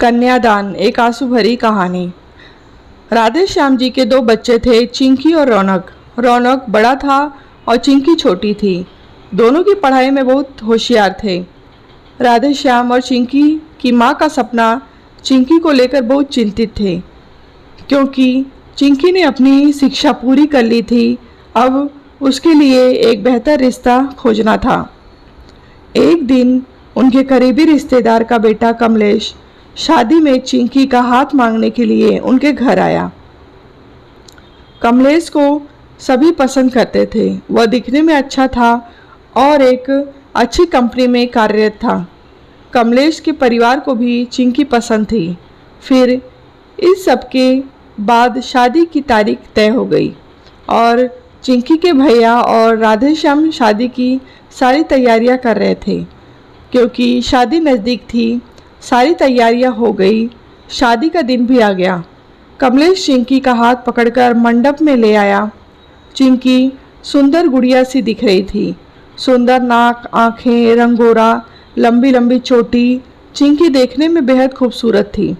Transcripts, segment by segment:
कन्यादान एक आंसू भरी कहानी। राधे श्याम जी के दो बच्चे थे, चिंकी और रौनक। रौनक बड़ा था और चिंकी छोटी थी। दोनों की पढ़ाई में बहुत होशियार थे। राधे श्याम और चिंकी की माँ का सपना चिंकी को लेकर बहुत चिंतित थे, क्योंकि चिंकी ने अपनी शिक्षा पूरी कर ली थी। अब उसके लिए एक बेहतर रिश्ता खोजना था। एक दिन उनके करीबी रिश्तेदार का बेटा कमलेश शादी में चिंकी का हाथ मांगने के लिए उनके घर आया। कमलेश को सभी पसंद करते थे। वह दिखने में अच्छा था और एक अच्छी कंपनी में कार्यरत था। कमलेश के परिवार को भी चिंकी पसंद थी। फिर इस सब के बाद शादी की तारीख तय हो गई और चिंकी के भैया और राधेश्याम शादी की सारी तैयारियां कर रहे थे। क्योंकि शादी नज़दीक थी, सारी तैयारियां हो गई। शादी का दिन भी आ गया। कमलेश चिंकी का हाथ पकड़कर मंडप में ले आया। चिंकी सुंदर गुड़िया सी दिख रही थी। सुंदर नाक, आँखें, रंगोरा, लंबी लंबी चोटी। चिंकी देखने में बेहद खूबसूरत थी।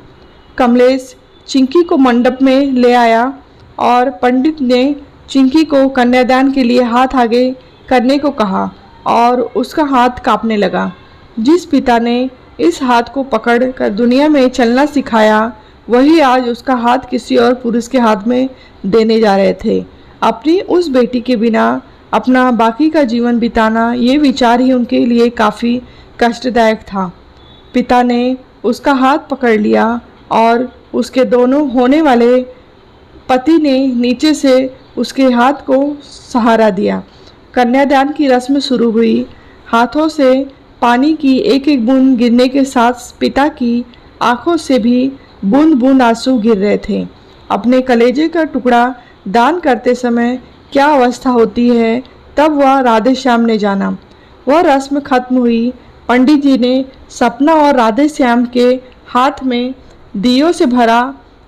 कमलेश चिंकी को मंडप में ले आया और पंडित ने चिंकी को कन्यादान के लिए हाथ आगे करने को कहा और उसका हाथ कांपने लगा। जिस पिता ने इस हाथ को पकड़ कर दुनिया में चलना सिखाया, वही आज उसका हाथ किसी और पुरुष के हाथ में देने जा रहे थे। अपनी उस बेटी के बिना अपना बाकी का जीवन बिताना, ये विचार ही उनके लिए काफ़ी कष्टदायक था। पिता ने उसका हाथ पकड़ लिया और उसके दोनों होने वाले पति ने नीचे से उसके हाथ को सहारा दिया। कन्यादान की रस्म शुरू हुई। हाथों से पानी की एक एक बूंद गिरने के साथ पिता की आंखों से भी बूंद बूंद आंसू गिर रहे थे। अपने कलेजे का टुकड़ा दान करते समय क्या अवस्था होती है, तब वह राधे श्याम ने जाना। वह रस्म खत्म हुई। पंडित जी ने सपना और राधे श्याम के हाथ में दियों से भरा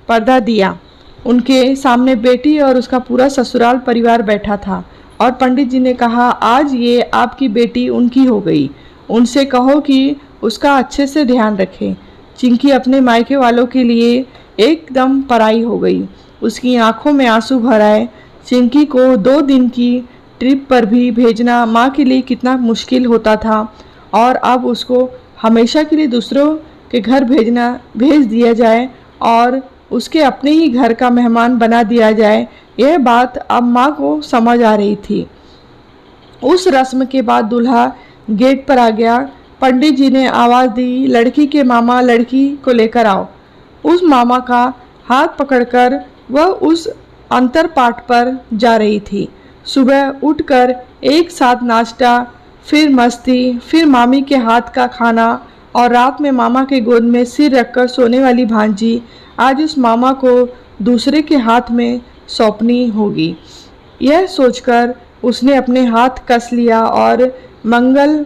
पर्दा दिया। उनके सामने बेटी और उसका पूरा ससुराल परिवार बैठा था और पंडित जी ने कहा, आज ये आपकी बेटी उनकी हो गई। उनसे कहो कि उसका अच्छे से ध्यान रखें। चिंकी अपने मायके वालों के लिए एकदम पराई हो गई। उसकी आंखों में आंसू भर आए। चिंकी को 2 दिन की ट्रिप पर भी भेजना माँ के लिए कितना मुश्किल होता था और अब उसको हमेशा के लिए दूसरों के घर भेज दिया जाए और उसके अपने ही घर का मेहमान बना दिया जाए, यह बात अब माँ को समझ आ रही थी। उस रस्म के बाद दूल्हा गेट पर आ गया। पंडित जी ने आवाज़ दी, लड़की के मामा लड़की को लेकर आओ। उस मामा का हाथ पकड़कर वह उस अंतर पाठ पर जा रही थी। सुबह उठकर एक साथ नाश्ता, फिर मस्ती, फिर मामी के हाथ का खाना और रात में मामा के गोद में सिर रखकर सोने वाली भांजी आज उस मामा को दूसरे के हाथ में सौंपनी होगी। यह सोचकर उसने अपने हाथ कस लिया और मंगल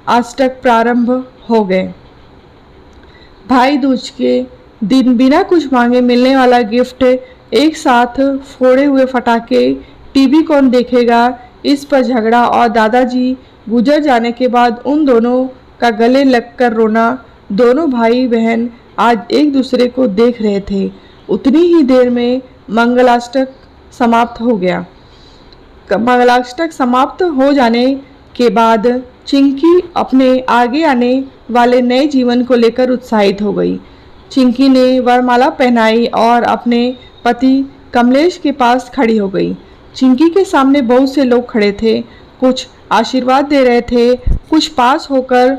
अष्टक प्रारंभ हो गए। भाई दूज के दिन बिना कुछ मांगे मिलने वाला गिफ्ट, एक साथ फोड़े हुए पटाखे, टीवी कौन देखेगा, इस पर झगड़ा और दादाजी गुजर जाने के बाद उन दोनों का गले लगकर रोना। दोनों भाई बहन आज एक दूसरे को देख रहे थे। उतनी ही देर में मंगलाष्टक समाप्त हो गया। मंगलाष्टक समाप्त हो जाने के बाद चिंकी अपने आगे आने वाले नए जीवन को लेकर उत्साहित हो गई। चिंकी ने वरमाला पहनाई और अपने पति कमलेश के पास खड़ी हो गई। चिंकी के सामने बहुत से लोग खड़े थे। कुछ आशीर्वाद दे रहे थे, कुछ पास होकर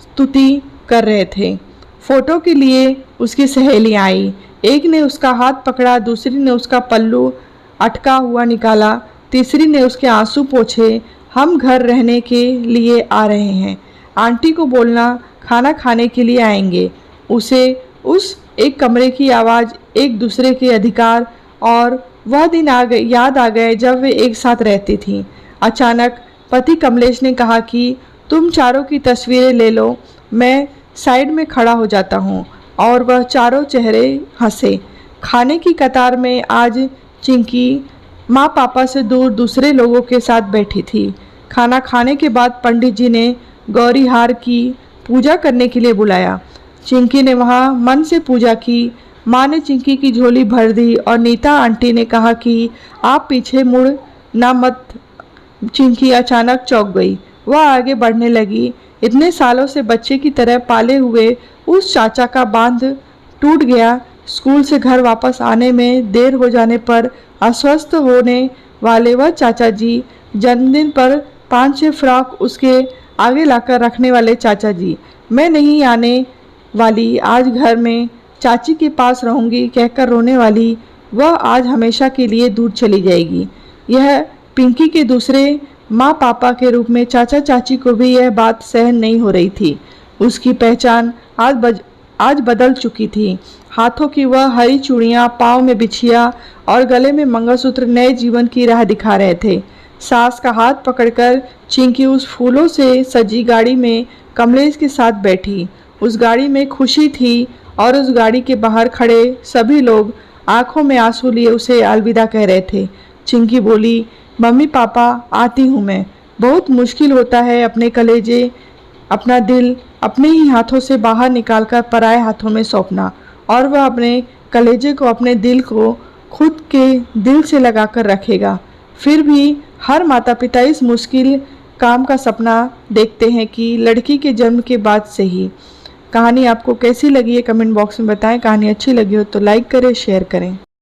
स्तुति कर रहे थे। फोटो के लिए उसकी सहेलियाँ आई। एक ने उसका हाथ पकड़ा, दूसरी ने उसका पल्लू अटका हुआ निकाला, तीसरी ने उसके आंसू पोंछे। हम घर रहने के लिए आ रहे हैं, आंटी को बोलना खाना खाने के लिए आएंगे। उसे उस एक कमरे की आवाज़, एक दूसरे के अधिकार और वह दिन याद आ गए जब वे एक साथ रहती थीं। अचानक पति कमलेश ने कहा कि तुम चारों की तस्वीरें ले लो, मैं साइड में खड़ा हो जाता हूँ। और वह चारों चेहरे हंसे। खाने की कतार में आज चिंकी माँ पापा से दूर दूसरे लोगों के साथ बैठी थी। खाना खाने के बाद पंडित जी ने गौरी हार की पूजा करने के लिए बुलाया। चिंकी ने वहाँ मन से पूजा की। माँ ने चिंकी की झोली भर दी और नीता आंटी ने कहा कि आप पीछे मुड़ ना मत। चिंकी अचानक चौंक गई। वह आगे बढ़ने लगी। इतने सालों से बच्चे की तरह पाले हुए उस चाचा का बांध टूट गया। स्कूल से घर वापस आने में देर हो जाने पर अस्वस्थ होने वाले वह चाचा जी, जन्मदिन पर 5-6 फ्रॉक उसके आगे लाकर रखने वाले चाचा जी, मैं नहीं आने वाली, आज घर में चाची के पास रहूंगी कहकर रोने वाली वह आज हमेशा के लिए दूर चली जाएगी। यह पिंकी के दूसरे माँ पापा के रूप में चाचा चाची को भी यह बात सहन नहीं हो रही थी। उसकी पहचान आज बदल चुकी थी। हाथों की वह हरी चूड़ियाँ, पाँव में बिछिया और गले में मंगलसूत्र नए जीवन की राह दिखा रहे थे। सास का हाथ पकड़कर चिंकी उस फूलों से सजी गाड़ी में कमलेश के साथ बैठी। उस गाड़ी में खुशी थी और उस गाड़ी के बाहर खड़े सभी लोग आंखों में आंसू लिए उसे अलविदा कह रहे थे। चिंकी बोली, मम्मी पापा आती हूँ मैं। बहुत मुश्किल होता है अपने कलेजे, अपना दिल अपने ही हाथों से बाहर निकालकर पराए हाथों में सौंपना, और वह अपने कलेजे को, अपने दिल को खुद के दिल से लगाकर रखेगा। फिर भी हर माता पिता इस मुश्किल काम का सपना देखते हैं कि लड़की के जन्म के बाद से ही। कहानी आपको कैसी लगी है कमेंट बॉक्स में बताएं। कहानी अच्छी लगी हो तो लाइक करें, शेयर करें।